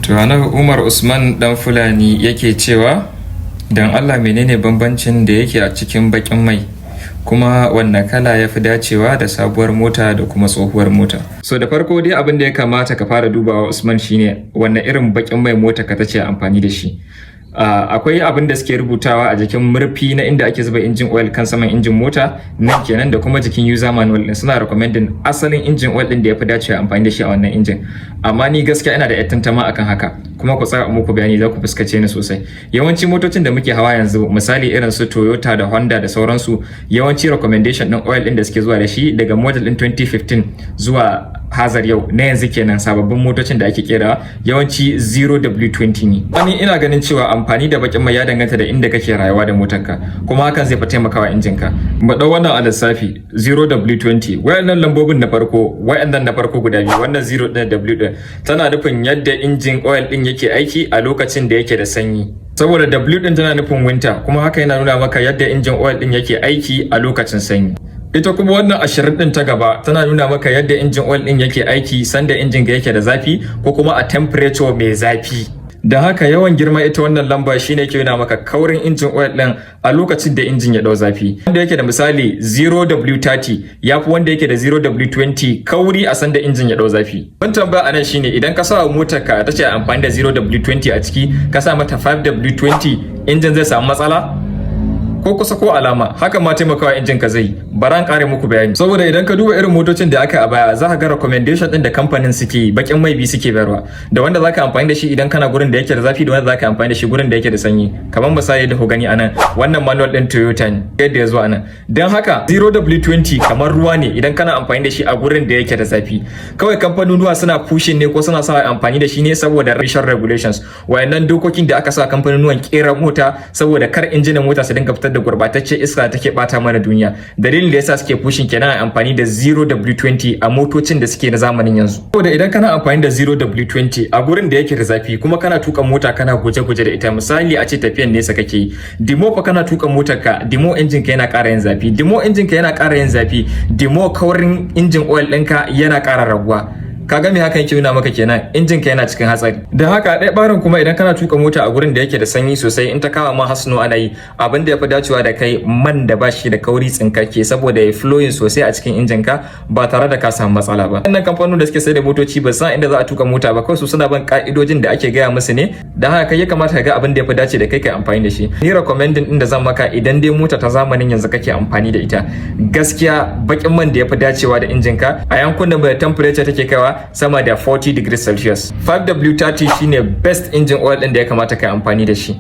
To Umar Usman dan Fulani yake cewa dan Allah menene bambancin da yake a cikin bakin mai kuma wanne kala ya fi dacewa da sabuwar mota da kuma tsohuwar mota. So da farko dai abin da ya kamata ka fara dubawa Usman shine wanne irin bakin mai mota ka tace amfani da shi. Akwai abin da suke rubutawa a jikin murfi na inda ake zuba injin oil kan saman injin mota nan kenan da kuma jikin user manual din suna recommending asalin injin oil din da yafi dacewa amfani da shi a wannan injin. Amma ni gaskiya ina da tantama akan haka kuma ku tsaya muku bayani za ku fuskace ni sosai. Yawanci motocin da muke hawa yanzu misali irin su Toyota da Honda da sauransu yawanci recommendation din oil din da suke zuwa da shi daga model din 2015 zuwa hazar yau na yanzu kenan sababbin motocin da ake kera yawanci 0W20 ne. Wani ina ganin cewa amfani da bakin mai ya danganta da inda kake rayuwa da motarka kuma hakan zai fi taimakawa injinka. Mu dau wannan a lissafi 0W20 wayannan lambobin na farko wayannan na farko guda biyu wannan 0 da W din tana nufin yadda injin oil din yake aiki a lokacin da yake da sanyi. Saboda W din tana nufin winter kuma haka yana nuna maka yadda injin oil din yake aiki a lokacin sanyi. Ita kuma wannan 20 din ta gaba tana nuna maka yadda injin oil din yake aiki sanda injin ga yake da zafi ko kuma a temperature mai zafi. Da haka yawan girma ita wannan lamba shine yake nuna maka kaurin injin oil din a lokacin da injin ya dau zafi. Wanda yake da misali 0W30 yafi wanda yake da 0W20 kauri a sanda injin ya dau zafi. Ban tambaya anan shine idan ka sa motar ka ta ce amfani da 0W20 a ciki ka sa mata 5W20 injin zai samu matsala? Ko kusa ko alama haka ma taimakawa injin ka zai baran kare muku bayani saboda idan ka duba irin motocin da aka a baya za ka ga recommendation din da kamfanin suke bakin mai bi suke bayarwa da wanda zaka amfani da shi idan kana gurin da yake da zafi da wanda zaka amfani da shi gurin da yake da sanyi kamar misali da ku gani anan wannan manual din Toyota ne yadda ya zo anan dan haka 0W20 kamar ruwa ne idan kana amfani da shi a gurin da yake da zafi kawai kamfanonuwa suna pushing ne ko suna sa amfani da shi ne saboda emission regulations wayannan dokokin da aka sa kamfanonuwan kera mota saboda kar injinan mota su dinga fitar da gurbataccen iska take bata mana duniya dalilin da yasa suke pushing kenan amfani da 0W20 a motocin da suke na zamanin yanzu saboda idan kana amfani da 0W20 a gurin da yake da zafi kuma kana tuka mota kana guje-guje da ita misali a ce tafiyan nesa kake yi dimo fa kana tuka motar ka dimo injin ka yana ƙara yin zafi dimo injin ka yana ƙara yin zafi dimo kaurin injin oil ɗinka yana ƙara raguwa kaga me hakan yake nuna maka kenan injin ka yana cikin hatsari da haka ɗaya barin kuma idan kana tuka mota a gurin da yake da sanyi sosai in ta kama ma hasno ana yi abin da yafi dacewa da kai man da bashi da kauri tsinkake saboda ya flowing sosai a cikin injin ka ba tare da ka samu matsala ba wannan kamfanonin da suke sai da motoci ba san inda za a tuka mota ba kawai su suna bin ka'idojin da ake gaya musu ne da haka kai ya kamata ka ga abin da yafi dace da kai kai amfani da shi ni recommending din da zan maka idan dai mota ta zamanin yanzu kake amfani da ita gaskiya bakin man da yafi dacewa da injin ka a yankunan da temperature take kaiwa sama da 40 degrees Celsius. 5W30 shine best engine oil din da ya kamata kai amfani da shi.